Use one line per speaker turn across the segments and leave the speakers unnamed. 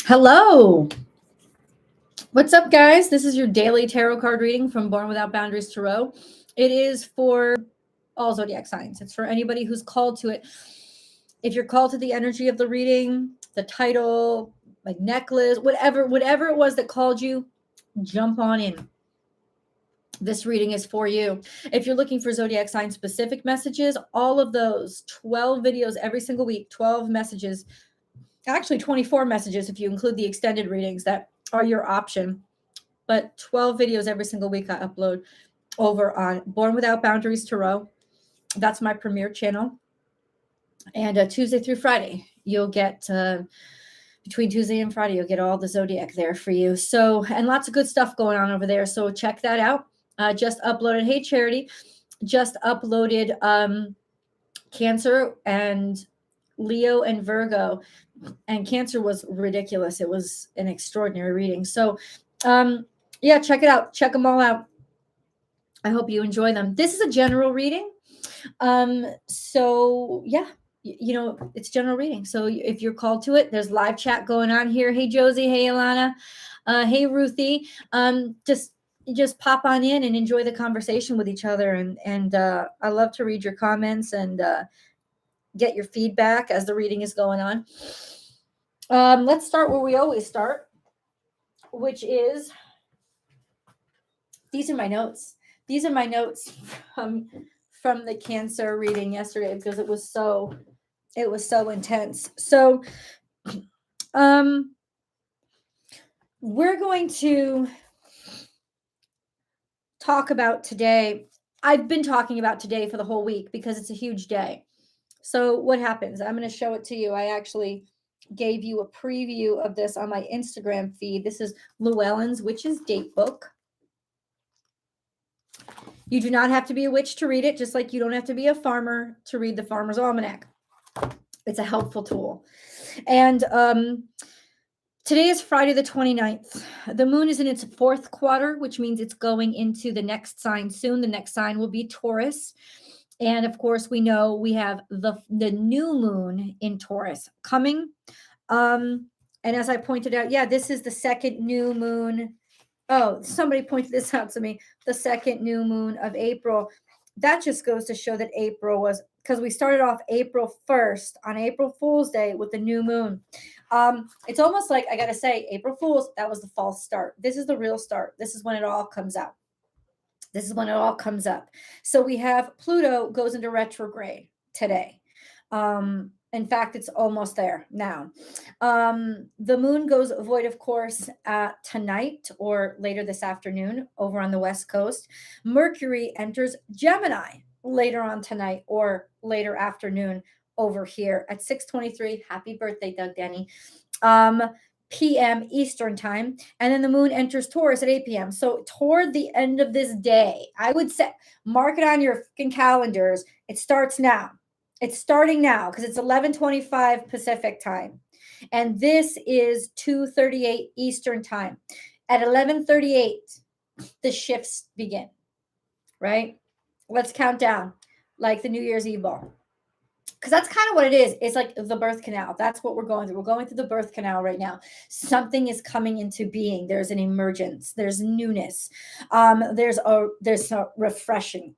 Hello. What's up, guys? This is your daily tarot card reading from Born Without Boundaries Tarot. It is for all zodiac signs. It's for anybody who's called to it. If you're called to the energy of the reading, the title, like necklace, whatever it was that called you, jump on in. This reading is for you. If you're looking for zodiac sign specific messages, all of those 12 videos every single week, 12 messages, actually 24 messages if you include the extended readings that are your option, but 12 videos every single week I upload over on Born Without Boundaries Tarot. That's my premier channel. And Tuesday through Friday, you'll get between Tuesday and Friday, you'll get all the zodiac there for you. So, and lots of good stuff going on over there. So check that out. Just uploaded, hey Charity, just uploaded Cancer and Leo and Virgo, and Cancer was ridiculous. It was an extraordinary reading. So yeah, check it out. Check them all out. I hope you enjoy them. This is a general reading. So yeah, you know, it's general reading. So if you're called to it, there's live chat going on here. Hey, Josie. Hey, Alana. Hey, Ruthie. Just pop on in and enjoy the conversation with each other. And I love to read your comments and get your feedback as the reading is going on. Let's start where we always start, which is, these are my notes. These are my notes from the Cancer reading yesterday because it was so intense. So we're going to talk about today. I've been talking about today for the whole week because it's a huge day. So what happens? I'm going to show it to you. I actually gave you a preview of this on my Instagram feed. This is Llewellyn's Witch's Date Book. You do not have to be a witch to read it, just like you don't have to be a farmer to read the Farmer's Almanac. It's a helpful tool. And today is Friday the 29th. The moon is in its fourth quarter, which means it's going into the next sign soon. The next sign will be Taurus. And of course, we know we have the new moon in Taurus coming. And as I pointed out, yeah, this is the second new moon. Oh, somebody pointed this out to me. The second new moon of April. That just goes to show that April was, because we started off April 1st on April Fool's Day with the new moon. It's almost like, I got to say, April Fool's, that was the false start. This is the real start. This is when it all comes out. This is when it all comes up. So we have Pluto goes into retrograde today. In fact, it's almost there now. The moon goes void, of course, tonight or later this afternoon over on the West Coast. Mercury enters Gemini later on tonight or later afternoon over here at 6:23. Happy birthday, Doug Denny. PM Eastern time, and then the moon enters Taurus at 8 p.m. So toward the end of this day, I would say, mark it on your freaking calendars. It starts now. It's starting now because it's 11:25 Pacific time, and this is 2:38 Eastern time. At 11:38, the shifts begin. Right? Let's count down like the New Year's Eve ball. Because that's kind of what it is. It's like the birth canal. That's what we're going through. We're going through the birth canal right now. Something is coming into being. There's an emergence. There's newness. There's a refresher.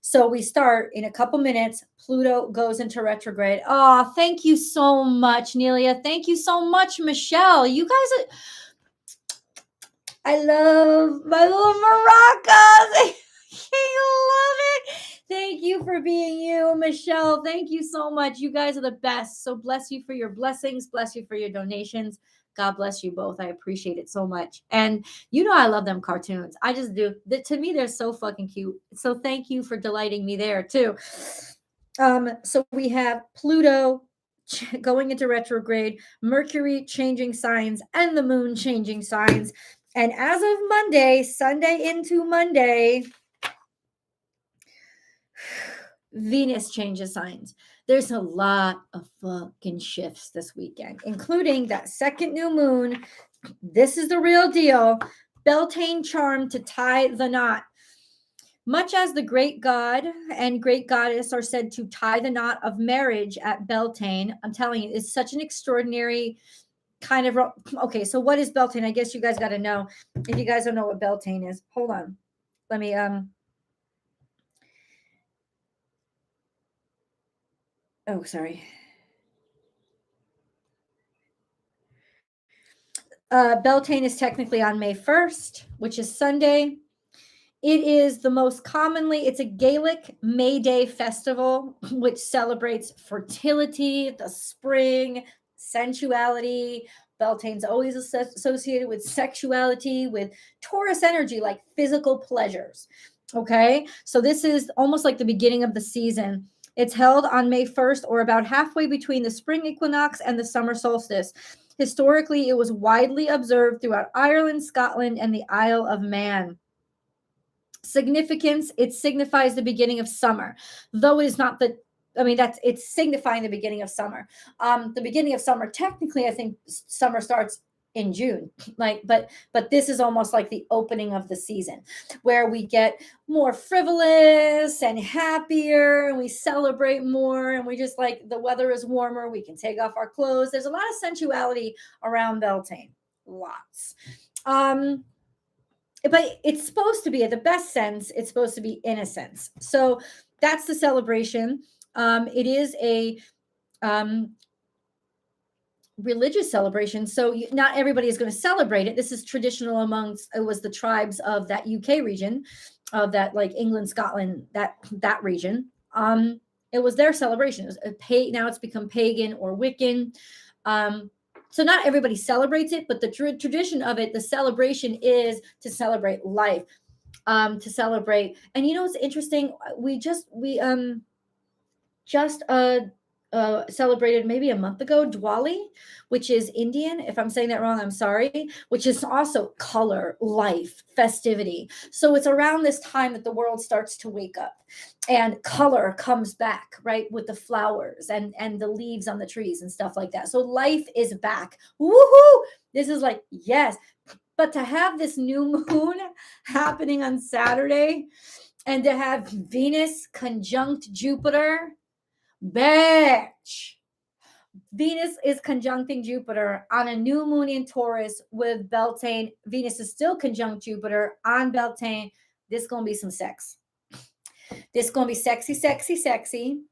So we start in a couple minutes. Pluto goes into retrograde. Oh, thank you so much, Nelia. Thank you so much, Michelle. You guys I love my little maracas. I love it. Thank you for being you, Michelle. Thank you so much. You guys are the best. So bless you for your blessings. Bless you for your donations. God bless you both. I appreciate it so much. And you know I love them cartoons. I just do. To me, they're so fucking cute. So thank you for delighting me there too. So we have Pluto going into retrograde, Mercury changing signs, and the moon changing signs. And as of Monday, Sunday into Monday, Venus changes signs. There's a lot of fucking shifts this weekend, including that second new moon. This is the real deal. Beltane charm to tie the knot. Much as the great god and great goddess are said to tie the knot of marriage at Beltane, I'm telling you, it's such an extraordinary kind of. Okay, so what is Beltane? I guess you guys got to know. If you guys don't know what Beltane is, hold on. Let me oh, sorry. Beltane is technically on May 1st, which is Sunday. It is the most commonly, it's a Gaelic May Day festival, which celebrates fertility, the spring, sensuality. Beltane's always associated with sexuality, with Taurus energy, like physical pleasures. Okay. So this is almost like the beginning of the season. It's held on May 1st, or about halfway between the spring equinox and the summer solstice. Historically, it was widely observed throughout Ireland, Scotland, and the Isle of Man. Significance, it signifies the beginning of summer, though it is not the, I mean, it's signifying the beginning of summer. The beginning of summer, technically, I think summer starts in June, like, but this is almost like the opening of the season, where we get more frivolous and happier, and we celebrate more, and we just, like, the weather is warmer, we can take off our clothes. There's a lot of sensuality around Beltane, lots. But it's supposed to be, at the best sense, it's supposed to be innocence. So that's the celebration. It is a religious celebration. So not everybody is going to celebrate it. This is traditional amongst, it was the tribes of that UK region, of that, like, England, Scotland, that region. It was their celebration. It was now it's become pagan or Wiccan. So not everybody celebrates it, but the tradition of it, the celebration is to celebrate life, to celebrate. And you know what's interesting? We just celebrated maybe a month ago Diwali, which is Indian. If I'm saying that wrong, I'm sorry. Which is also color, life, festivity. So it's around this time that the world starts to wake up, and color comes back, right, with the flowers and the leaves on the trees and stuff like that. So life is back. Woohoo! This is like, yes. But to have this new moon happening on Saturday, and to have Venus conjunct Jupiter, bitch. Venus is conjuncting Jupiter on a new moon in Taurus with Beltane. Venus is still conjunct Jupiter on Beltane. This is going to be some sex. This is going to be sexy, sexy, sexy.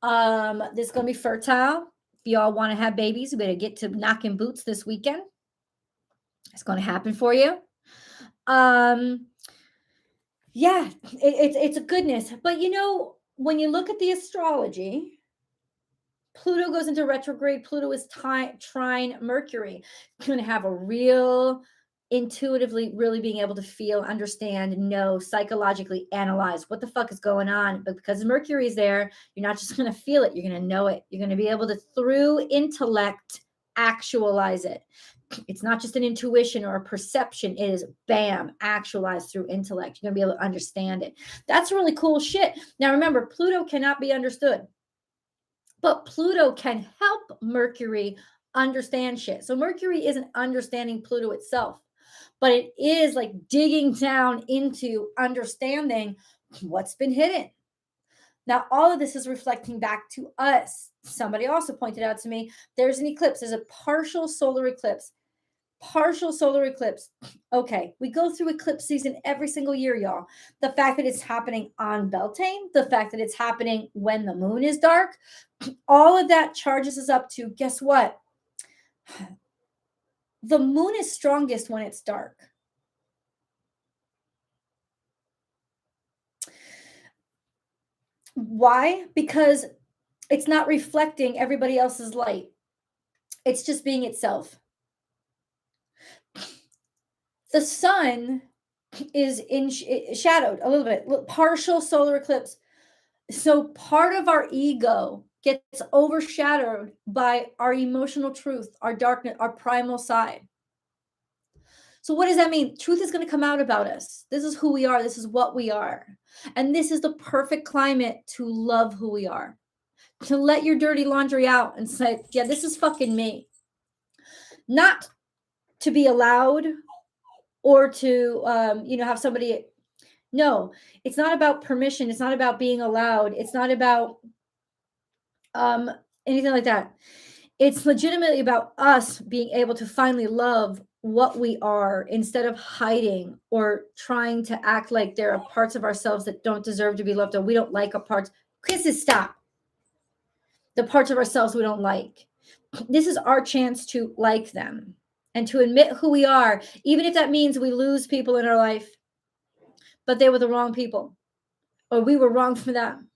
This is going to be fertile. If y'all want to have babies, you better get to knocking boots this weekend. It's going to happen for you. Yeah, it's a goodness. But you know, when you look at the astrology, Pluto goes into retrograde. Pluto is trine Mercury. You're going to have a real intuitively really being able to feel, understand, know, psychologically analyze what the fuck is going on. But because Mercury is there, you're not just going to feel it. You're going to know it. You're going to be able to, through intellect, actualize it. It's not just an intuition or a perception. It is, bam, actualized through intellect. You're going to be able to understand it. That's really cool shit. Now, remember, Pluto cannot be understood, but Pluto can help Mercury understand shit. So Mercury isn't understanding Pluto itself, but it is like digging down into understanding what's been hidden. Now, all of this is reflecting back to us. Somebody also pointed out to me, there's an eclipse. There's a partial solar eclipse. Partial solar eclipse. Okay, we go through eclipse season every single year, y'all. The fact that it's happening on Beltane, the fact that it's happening when the moon is dark, all of that charges us up to, guess what? The moon is strongest when it's dark. Why? Because it's not reflecting everybody else's light. It's just being itself. The sun is shadowed a little bit, partial solar eclipse. So part of our ego gets overshadowed by our emotional truth, our darkness, our primal side. So what does that mean? Truth is going to come out about us. This is who we are. This is what we are. And this is the perfect climate to love who we are, to let your dirty laundry out and say, yeah, this is fucking me. Not to be allowed or to, have somebody No, it's not about permission. It's not about being allowed. It's not about anything like that. It's legitimately about us being able to finally love what we are instead of hiding or trying to act like there are parts of ourselves that don't deserve to be loved or we don't like our parts. Kisses, stop. The parts of ourselves we don't like. This is our chance to like them and to admit who we are, even if that means we lose people in our life, but they were the wrong people or we were wrong for them.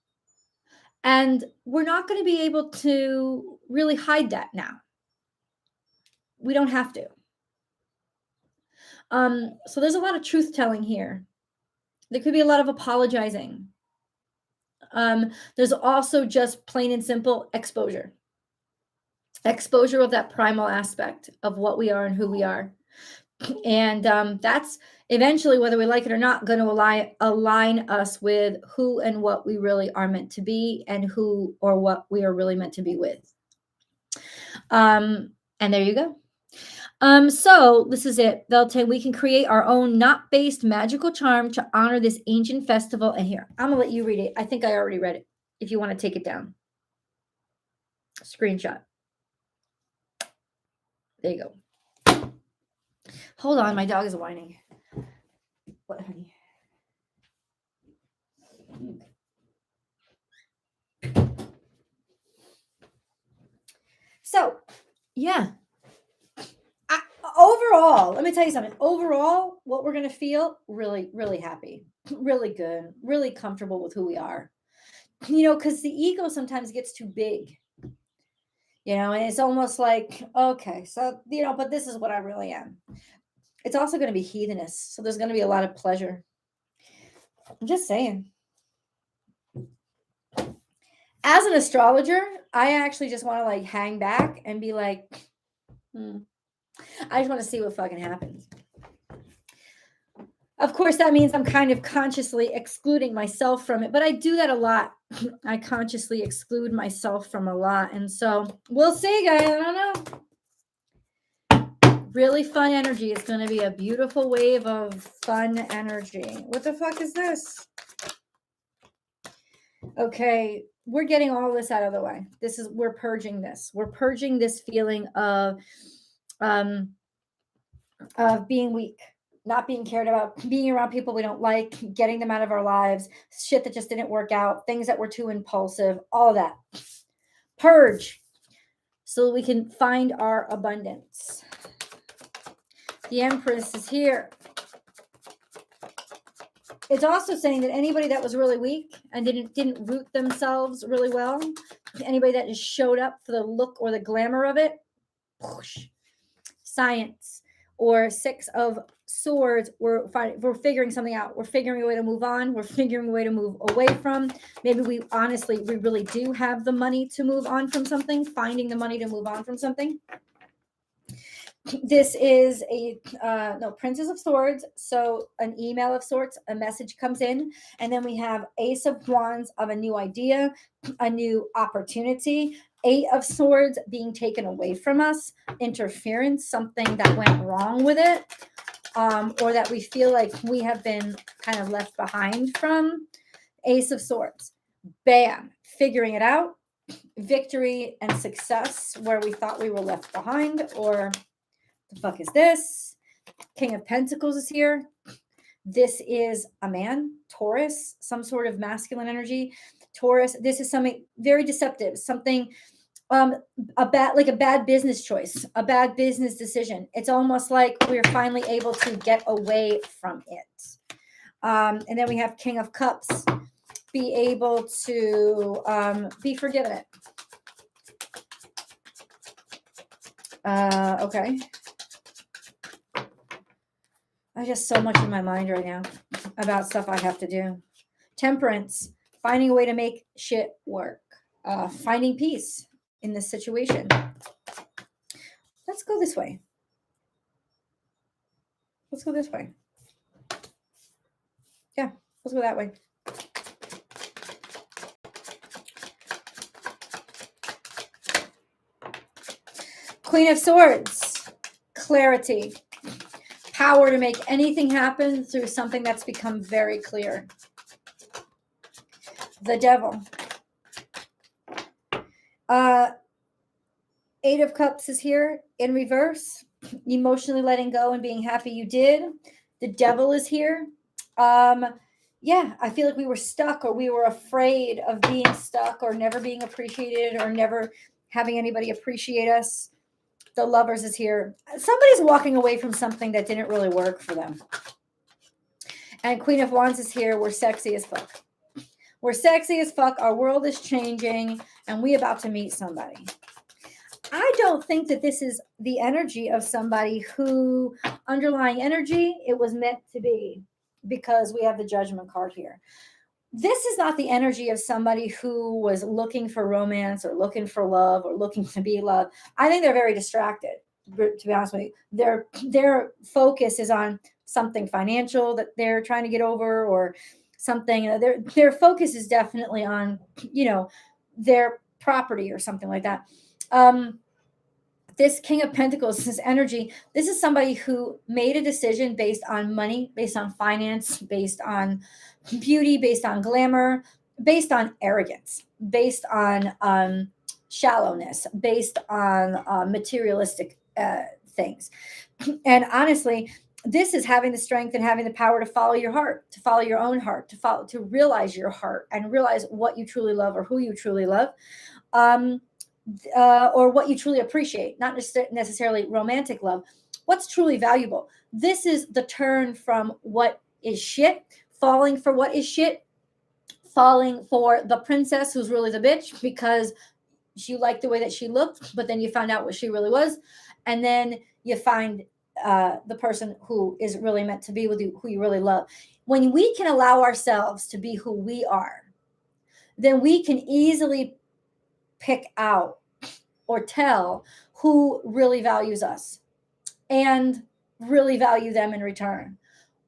And we're not going to be able to really hide that now. We don't have to. So there's a lot of truth telling here. There could be a lot of apologizing. There's also just plain and simple exposure. Exposure of that primal aspect of what we are and who we are. And that's eventually, whether we like it or not, going to align us with who and what we really are meant to be and who or what we are really meant to be with. And there you go. So this is it, Beltane. We can create our own knot-based magical charm to honor this ancient festival. And here, I'm gonna let you read it. I think I already read it. If you want to take it down, screenshot. There you go. Hold on, my dog is whining. What, honey? So, yeah. Overall, let me tell you something. Overall, what we're going to feel, really, really happy, really good, really comfortable with who we are. Because the ego sometimes gets too big, and it's almost like, okay, so, but this is what I really am. It's also going to be heathenish. So there's going to be a lot of pleasure. I'm just saying. As an astrologer, I actually just want to hang back and be like, I just want to see what fucking happens. Of course, that means I'm kind of consciously excluding myself from it, but I do that a lot. I consciously exclude myself from a lot. And so we'll see, guys. I don't know. Really fun energy. It's going to be a beautiful wave of fun energy. What the fuck is this? Okay, we're getting all this out of the way. We're purging this. We're purging this feeling of being weak, not being cared about, being around people we don't like, getting them out of our lives, shit that just didn't work out, things that were too impulsive, all of that. Purge so we can find our abundance. The Empress is here. It's also saying that anybody that was really weak and didn't root themselves really well, anybody that just showed up for the look or the glamour of it, whoosh, science or Six of Swords, we're figuring something out. We're figuring a way to move on. We're figuring a way to move away from. Maybe we really do have the money to move on from something, finding the money to move on from something. This is Princess of Swords. So an email of sorts, a message comes in, and then we have Ace of Wands of a new idea, a new opportunity, Eight of Swords being taken away from us, interference, something that went wrong with it, or that we feel like we have been kind of left behind from. Ace of Swords, bam, figuring it out, victory and success where we thought we were left behind, or the fuck is this? King of Pentacles is here. This is a man, Taurus, some sort of masculine energy. Taurus, this is something very deceptive, something a bad business choice, a bad business decision. It's almost like we're finally able to get away from it. And then we have King of Cups, be able to be forgiven. Okay. I just so much in my mind right now about stuff I have to do. Temperance, finding a way to make shit work. Finding peace in this situation. Let's go this way. Let's go this way. Yeah, let's go that way. Queen of Swords, clarity. power to make anything happen through something that's become very clear. The Devil. Eight of Cups is here in reverse. Emotionally letting go and being happy you did. The Devil is here. Yeah, I feel like we were stuck, or we were afraid of being stuck, or never being appreciated, or never having anybody appreciate us. The Lovers is here. Somebody's walking away from something that didn't really work for them. And Queen of Wands is here. We're sexy as fuck. We're sexy as fuck. Our world is changing, and we about to meet somebody. I don't think that this is the energy of somebody who, underlying energy, it was meant to be, because we have the Judgment card here. This is not the energy of somebody who was looking for romance, or looking for love, or looking to be loved. I think they're very distracted, to be honest with you. Their focus is on something financial that they're trying to get over, or something. Their focus is definitely on, their property or something like that. This King of Pentacles, this energy, this is somebody who made a decision based on money, based on finance, based on beauty, based on glamour, based on arrogance, based on shallowness, based on materialistic things. And honestly, this is having the strength and having the power to follow your heart, to follow your own heart, to realize your heart and realize what you truly love, or who you truly love. Or what you truly appreciate, not necessarily romantic love. What's truly valuable? This is the turn from what is shit, falling for what is shit, falling for the princess who's really the bitch because you liked the way that she looked, but then you found out what she really was. And then you find the person who is really meant to be with you, who you really love. When we can allow ourselves to be who we are, then we can easily pick out or tell who really values us and really value them in return.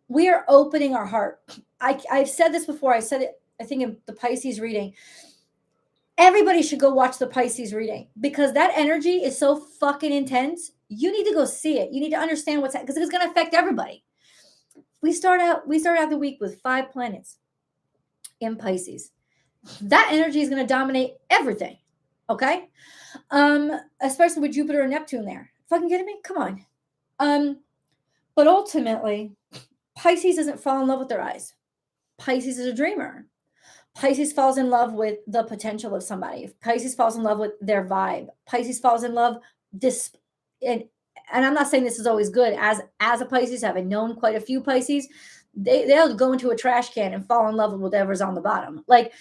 We are opening our heart. I've said this before. I said it, I think, in the Pisces reading. Everybody should go watch the Pisces reading, because that energy is so fucking intense. You need to go see it. You need to understand what's happening, because it's going to affect everybody. We start out the week with 5 planets in Pisces. That energy is going to dominate everything. Okay. Especially with Jupiter and Neptune there. Fucking kidding me? Come on. But ultimately, Pisces doesn't fall in love with their eyes. Pisces is a dreamer. Pisces falls in love with the potential of somebody. Pisces falls in love with their vibe. Pisces falls in love and I'm not saying this is always good. As a Pisces, having known quite a few Pisces, they'll go into a trash can and fall in love with whatever's on the bottom. Like,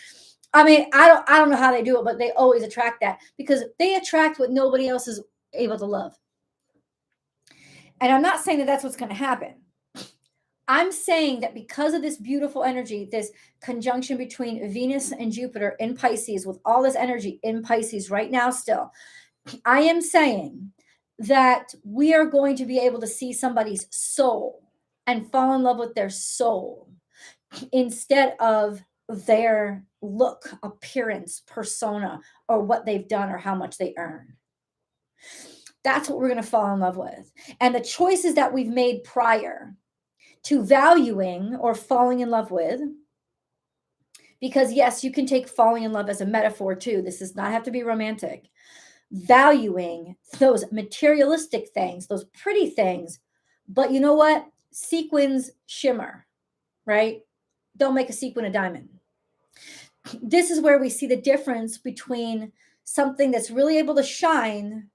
I mean, I don't know how they do it, but they always attract that, because they attract what nobody else is able to love. And I'm not saying that that's what's going to happen. I'm saying that because of this beautiful energy, this conjunction between Venus and Jupiter in Pisces, with all this energy in Pisces right now still, I am saying that we are going to be able to see somebody's soul and fall in love with their soul instead of their look, appearance, persona, or what they've done or how much they earn. That's what we're going to fall in love with. And the choices that we've made prior to valuing or falling in love with, because yes, you can take falling in love as a metaphor too. This does not have to be romantic. Valuing those materialistic things, those pretty things. But you know what? Sequins shimmer, right? Don't make a sequin a diamond. This is where we see the difference between something that's really able to shine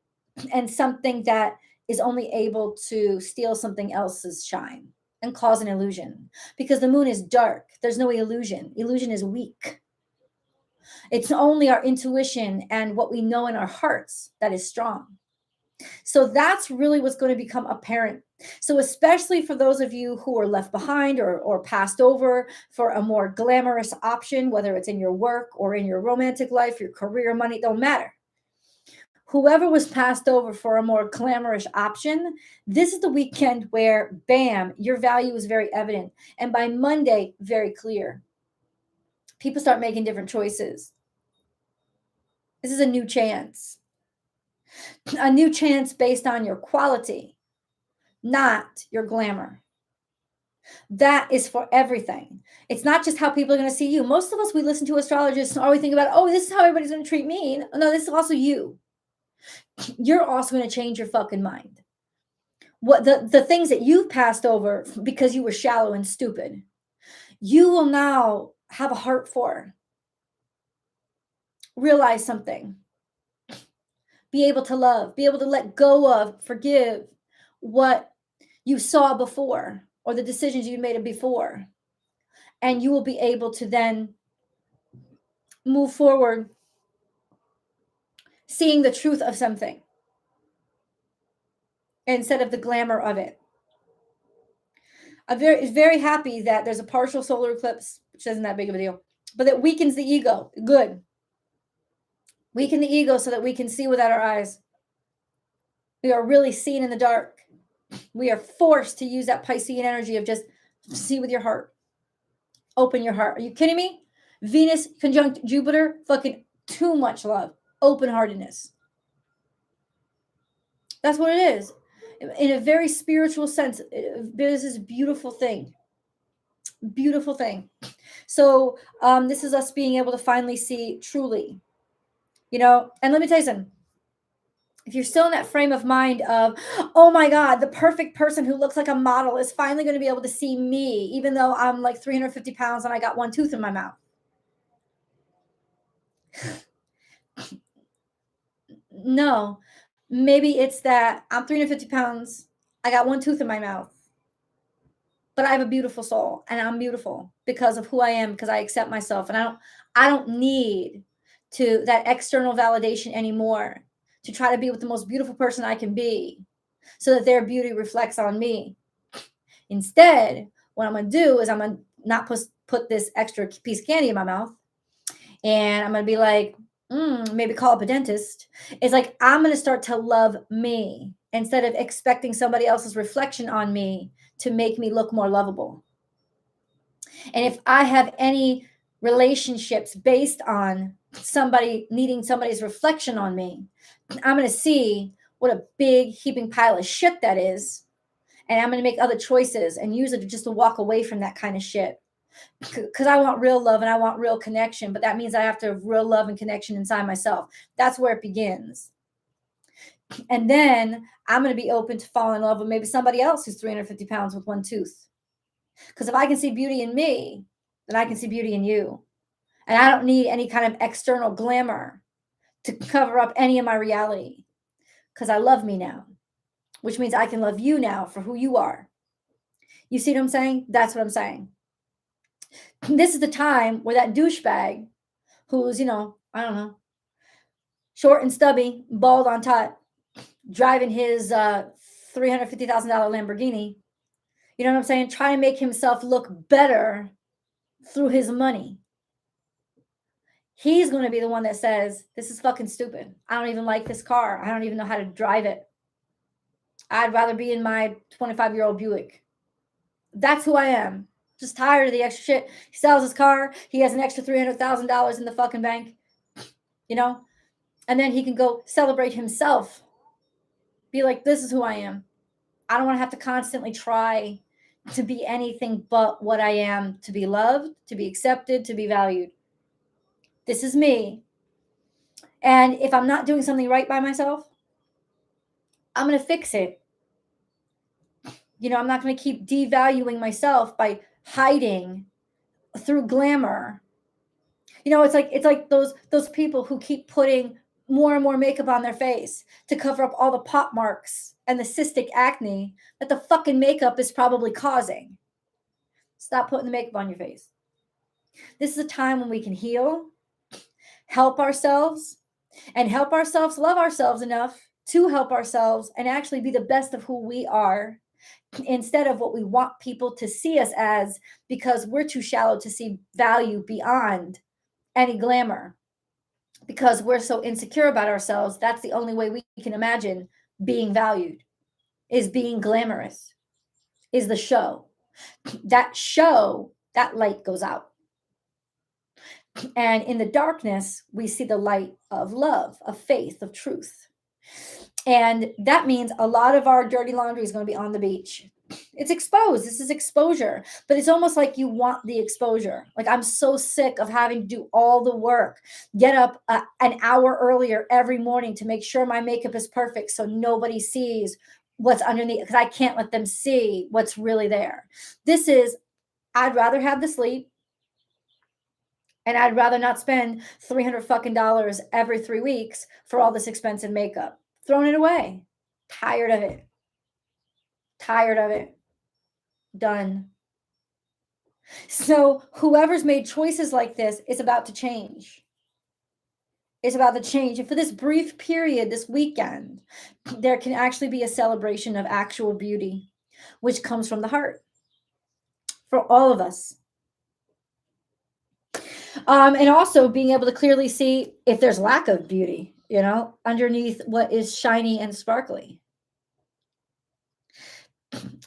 and something that is only able to steal something else's shine and cause an illusion. Because the moon is dark. There's no illusion. Illusion is weak. It's only our intuition and what we know in our hearts that is strong. So that's really what's going to become apparent. So especially for those of you who are left behind or passed over for a more glamorous option, whether it's in your work or in your romantic life, your career, money, don't matter. Whoever was passed over for a more glamorous option, this is the weekend where, bam, your value is very evident. And by Monday, very clear. People start making different choices. This is a new chance. A new chance based on your quality, not your glamour. That is for everything. It's not just how people are going to see you. Most of us, we listen to astrologists and always think about, oh, this is how everybody's going to treat me. No, this is also you. You're also going to change your fucking mind. What the things that you've passed over because you were shallow and stupid, you will now have a heart for. Realize something. Be able to love, be able to let go of, forgive what you saw before or the decisions you made before. And you will be able to then move forward seeing the truth of something instead of the glamour of it. I'm very happy that there's a partial solar eclipse, which isn't that big of a deal, but that weakens the ego. Good. Weaken the ego so that we can see without our eyes. We are really seeing in the dark. We are forced to use that Piscean energy of just see with your heart. Open your heart. Are you kidding me? Venus conjunct Jupiter, fucking too much love. Open-heartedness. That's what it is. In a very spiritual sense, this is a beautiful thing. Beautiful thing. So this is us being able to finally see truly, and let me tell you something. If you're still in that frame of mind of, oh my God, the perfect person who looks like a model is finally going to be able to see me, even though I'm like 350 pounds and I got one tooth in my mouth. No, maybe it's that I'm 350 pounds. I got one tooth in my mouth, but I have a beautiful soul and I'm beautiful because of who I am, because I accept myself. And I don't need that external validation anymore to try to be with the most beautiful person I can be so that their beauty reflects on me. Instead, what I'm going to do is I'm going to not put this extra piece of candy in my mouth. And I'm going to be like, maybe call up a dentist. It's like, I'm going to start to love me instead of expecting somebody else's reflection on me to make me look more lovable. And if I have any relationships based on somebody needing somebody's reflection on me, I'm going to see what a big heaping pile of shit that is. And I'm going to make other choices and use it just to walk away from that kind of shit. Because I want real love and I want real connection. But that means I have to have real love and connection inside myself. That's where it begins. And then I'm going to be open to fall in love with maybe somebody else who's 350 pounds with one tooth. Because if I can see beauty in me, then I can see beauty in you. And I don't need any kind of external glamour to cover up any of my reality. Because I love me now. Which means I can love you now for who you are. You see what I'm saying? That's what I'm saying. This is the time where that douchebag who's, I don't know, short and stubby, bald on top, driving his $350,000 Lamborghini, you know what I'm saying? Trying to make himself look better through his money. He's going to be the one that says, this is fucking stupid. I don't even like this car. I don't even know how to drive it. I'd rather be in my 25-year-old Buick. That's who I am. Just tired of the extra shit. He sells his car. He has an extra $300,000 in the fucking bank, and then he can go celebrate himself. Be like, this is who I am. I don't want to have to constantly try to be anything but what I am, to be loved, to be accepted, to be valued. This is me. And if I'm not doing something right by myself, I'm going to fix it. I'm not going to keep devaluing myself by hiding through glamour. It's like those people who keep putting more and more makeup on their face to cover up all the pop marks and the cystic acne that the fucking makeup is probably causing. Stop putting the makeup on your face. This is a time when we can heal, help ourselves, and help ourselves love ourselves enough to help ourselves and actually be the best of who we are, instead of what we want people to see us as, because we're too shallow to see value beyond any glamour. Because we're so insecure about ourselves, that's the only way we can imagine being valued, is being glamorous, is the show. That show, that light goes out. And in the darkness, we see the light of love, of faith, of truth. And that means a lot of our dirty laundry is going to be on the beach. It's exposed. This is exposure, but it's almost like you want the exposure. Like, I'm so sick of having to do all the work, get up an hour earlier every morning to make sure my makeup is perfect so nobody sees what's underneath, because I can't let them see what's really there. This is, I'd rather have the sleep, and I'd rather not spend $300 fucking dollars every 3 weeks for all this expensive makeup. Throwing it away. Tired of it. Tired of it. Done. So whoever's made choices like this is about to change. It's about to change. And for this brief period, this weekend, there can actually be a celebration of actual beauty, which comes from the heart for all of us. And also being able to clearly see if there's lack of beauty, underneath what is shiny and sparkly.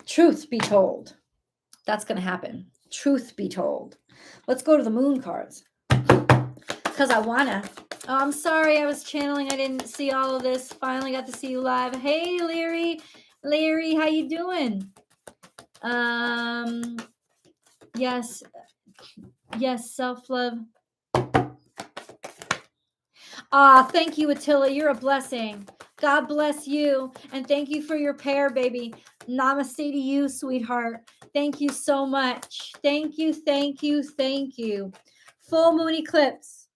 Truth be told, that's going to happen. Truth be told. Let's go to the moon cards, because I want to. Oh, I'm sorry, I was channeling. I didn't see all of this. Finally got to see you live. Hey, Larry, how you doing? Yes, self-love. Thank you, Attila. You're a blessing. God bless you. And thank you for your pair, baby. Namaste to you, sweetheart. Thank you so much. Thank you. Full moon eclipse.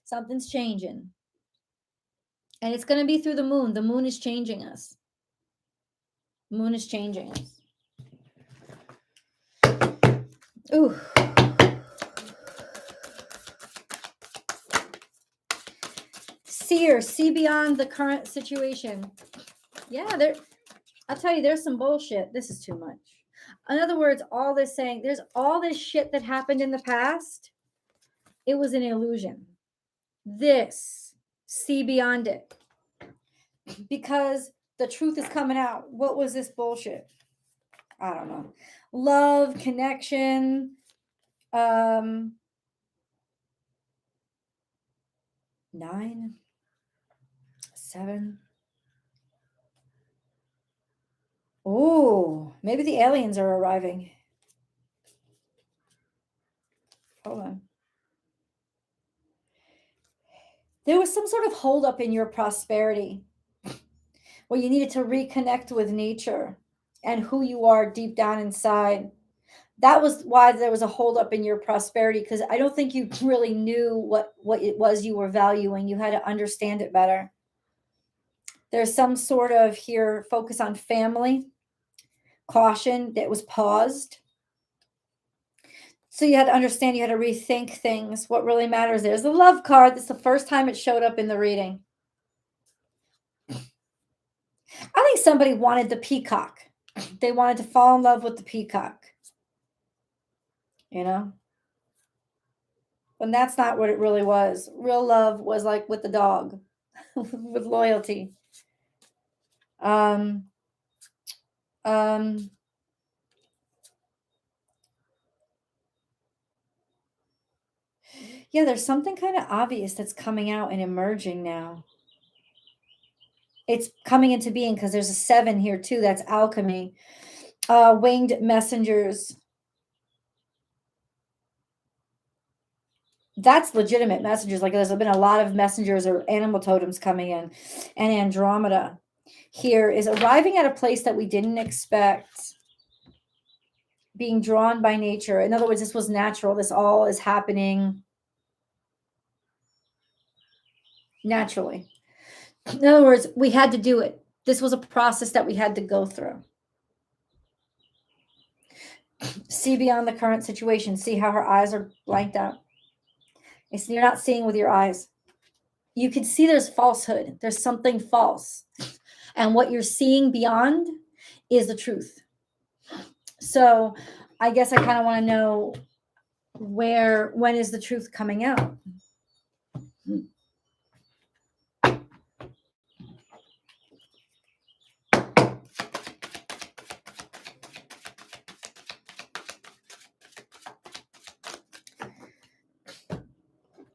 Something's changing. And it's going to be through the moon. The moon is changing us. Moon is changing us. Ooh. Seer, see beyond the current situation. Yeah, I'll tell you, there's some bullshit. This is too much. In other words, all this saying, there's all this shit that happened in the past. It was an illusion. This, see beyond it. Because the truth is coming out. What was this bullshit? I don't know. Love, connection, 9, 7. Oh, maybe the aliens are arriving. Hold on. There was some sort of holdup in your prosperity where you needed to reconnect with nature and who you are deep down inside. That was why there was a holdup in your prosperity, because I don't think you really knew what it was you were valuing. You had to understand it better. There's some sort of here focus on family, caution that was paused. So you had to understand, you had to rethink things. What really matters. There's the love card. That's the first time it showed up in the reading. I think somebody wanted the peacock. They wanted to fall in love with the peacock. And that's not what it really was. Real love was like with the dog, with loyalty. Yeah, there's something kind of obvious that's coming out and emerging now. It's coming into being because there's a 7 here too. That's alchemy. Winged messengers. That's legitimate messengers. Like, there's been a lot of messengers or animal totems coming in. And Andromeda here is arriving at a place that we didn't expect. Being drawn by nature. In other words, this was natural. This all is happening naturally. In other words, we had to do it. This was a process that we had to go through. See beyond the current situation. See how her eyes are blanked out. You're not seeing with your eyes. You can see there's falsehood. There's something false. And what you're seeing beyond is the truth. So I guess I kind of want to know when is the truth coming out?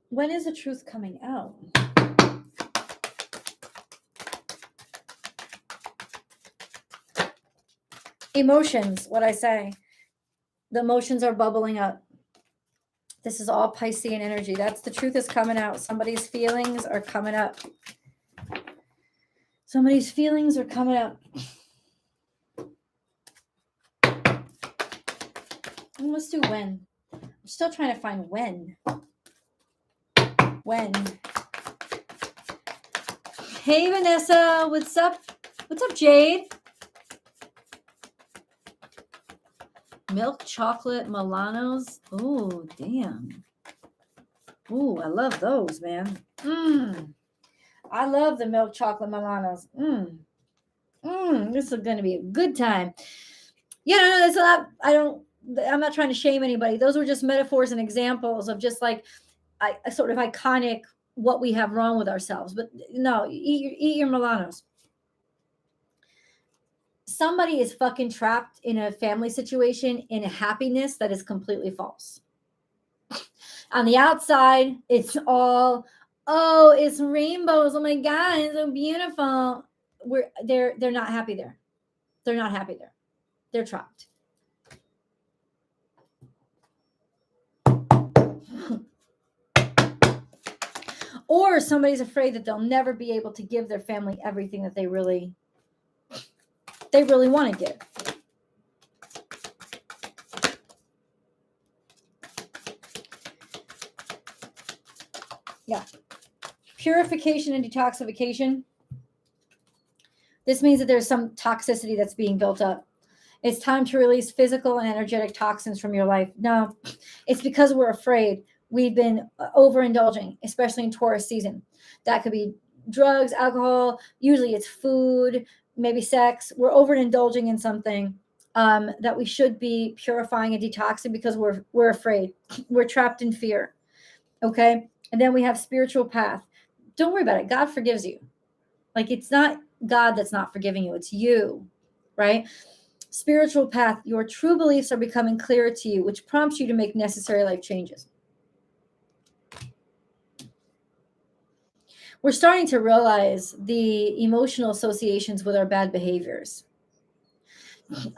When is the truth coming out? Emotions, what I say. The emotions are bubbling up. This is all Piscean energy. That's the truth is coming out. Somebody's feelings are coming up. Somebody's feelings are coming up. Let's do when. I'm still trying to find when. When. Hey, Vanessa. What's up? What's up, Jade? Milk chocolate Milanos. Oh, damn. Ooh, I love those, man. I love the milk chocolate Milanos. This is going to be a good time. Yeah, no, that's not, I'm not trying to shame anybody. Those were just metaphors and examples of just like a sort of iconic what we have wrong with ourselves. But no, eat your Milanos. Somebody is fucking trapped in a family situation in a happiness that is completely false. On the outside, it's all, oh, it's rainbows. Oh my God, it's so beautiful. They're not happy there. They're not happy there. They're trapped. Or somebody's afraid that they'll never be able to give their family everything that they really want to give. Yeah. Purification and detoxification. This means that there's some toxicity that's being built up. It's time to release physical and energetic toxins from your life. No, it's because we're afraid. We've been overindulging, especially in Taurus season. That could be drugs, alcohol. Usually it's food, maybe sex. We're overindulging in something that we should be purifying and detoxing because we're afraid. We're trapped in fear. Okay. And then we have spiritual path. Don't worry about it. God forgives you. Like, it's not God that's not forgiving you. It's you, right? Spiritual path. Your true beliefs are becoming clearer to you, which prompts you to make necessary life changes. We're starting to realize the emotional associations with our bad behaviors.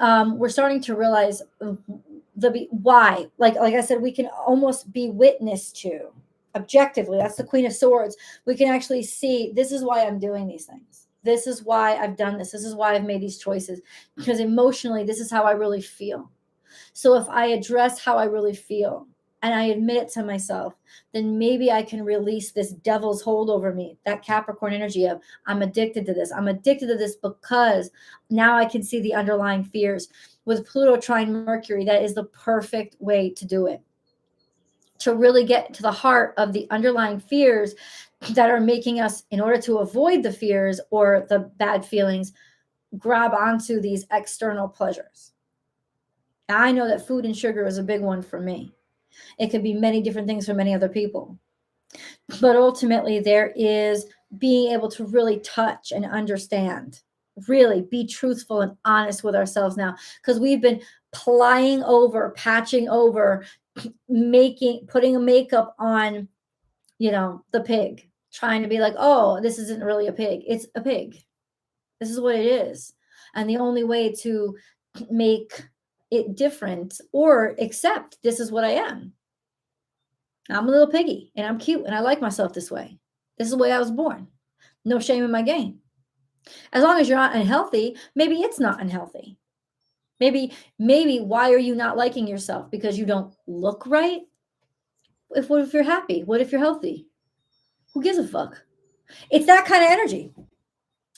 We're starting to realize why. Like I said, we can almost be witness to objectively. That's the Queen of Swords. We can actually see, this is why I'm doing these things. This is why I've done this. This is why I've made these choices. Because emotionally, this is how I really feel. So if I address how I really feel and I admit it to myself, then maybe I can release this devil's hold over me, that Capricorn energy of I'm addicted to this. I'm addicted to this because now I can see the underlying fears. With Pluto trine Mercury, that is the perfect way to do it. To really get to the heart of the underlying fears that are making us, in order to avoid the fears or the bad feelings, grab onto these external pleasures. Now, I know that food and sugar is a big one for me. It could be many different things for many other people. But ultimately, there is being able to really touch and understand, really be truthful and honest with ourselves now, because we've been plying over, patching over, putting a makeup on, the pig, trying to be like, oh, this isn't really a pig. It's a pig. This is what it is. And the only way to make it different or accept this is what I am. I'm a little piggy and I'm cute and I like myself this way. This is the way I was born. No shame in my game. As long as you're not unhealthy, maybe it's not unhealthy. Maybe why are you not liking yourself? Because you don't look right? What if you're happy? What if you're healthy? Who gives a fuck? It's that kind of energy.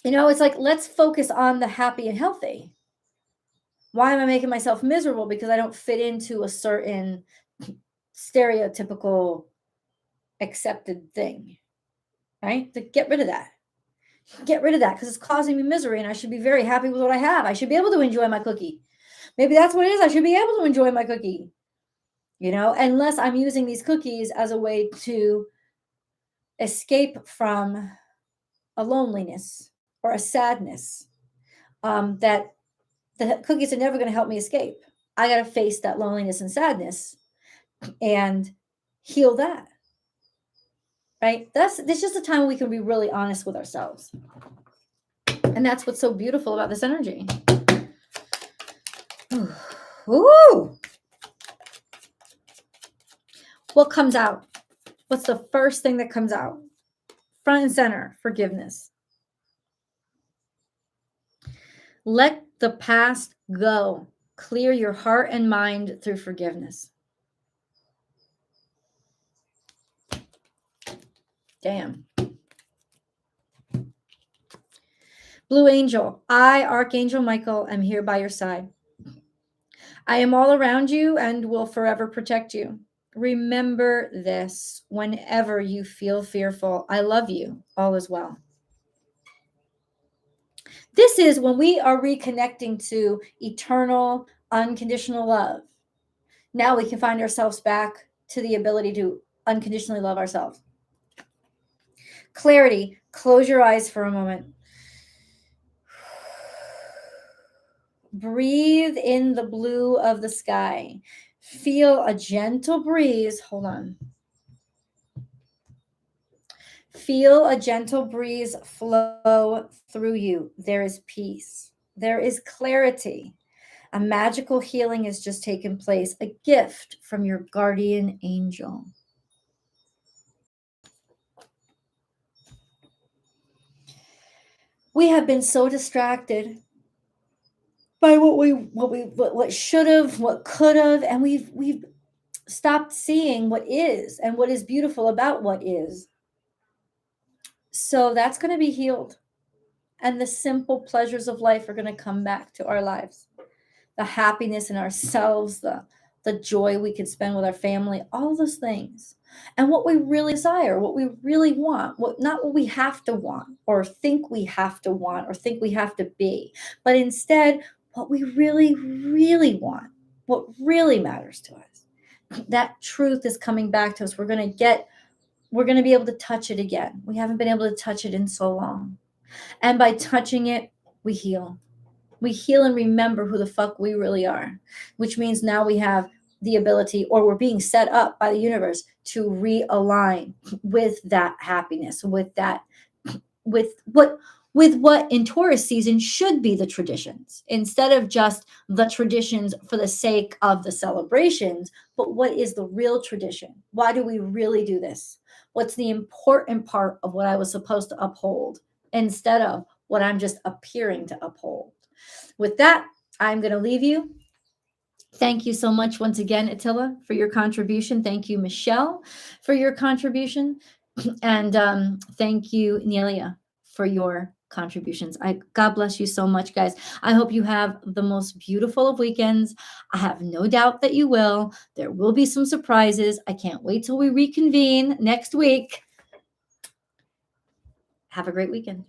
It's like, let's focus on the happy and healthy. Why am I making myself miserable? Because I don't fit into a certain stereotypical accepted thing, right? To get rid of that. Get rid of that because it's causing me misery and I should be very happy with what I have. I should be able to enjoy my cookie. Maybe that's what it is. I should be able to enjoy my cookie, unless I'm using these cookies as a way to escape from a loneliness or a sadness, that the cookies are never going to help me escape. I got to face that loneliness and sadness and heal that. Right? This is just a time we can be really honest with ourselves. And that's what's so beautiful about this energy. Ooh. What comes out? What's the first thing that comes out? Front and center, forgiveness. Let the past go. Clear your heart and mind through forgiveness. Damn. Blue Angel, I, Archangel Michael, am here by your side. I am all around you and will forever protect you. Remember this whenever you feel fearful. I love you. All is well. This is when we are reconnecting to eternal, unconditional love. Now we can find ourselves back to the ability to unconditionally love ourselves. Clarity. Close your eyes for a moment. Breathe in the blue of the sky. Feel a gentle breeze. Hold on. Feel a gentle breeze flow through you. There is peace. There is clarity. A magical healing has just taken place. A gift from your guardian angel. We have been so distracted by what should have, what could have, and we've stopped seeing what is and what is beautiful about what is. So that's going to be healed. And the simple pleasures of life are going to come back to our lives. The happiness in ourselves, the joy we could spend with our family, all those things. And what we really desire, what we really want, not what we have to want or think we have to want or think we have to be, but instead what we really, really want, what really matters to us. That truth is coming back to us. We're going to be able to touch it again. We haven't been able to touch it in so long. And by touching it, we heal. We heal and remember who the fuck we really are, which means now we have the ability, or we're being set up by the universe to realign with that happiness, with what in Taurus season should be the traditions, instead of just the traditions for the sake of the celebrations, but what is the real tradition? Why do we really do this? What's the important part of what I was supposed to uphold instead of what I'm just appearing to uphold? With that, I'm going to leave you. Thank you so much once again, Attila, for your contribution. Thank you, Michelle, for your contribution. And thank you, Nelia, for your contributions. God bless you so much, guys. I hope you have the most beautiful of weekends. I have no doubt that you will. There will be some surprises. I can't wait till we reconvene next week. Have a great weekend.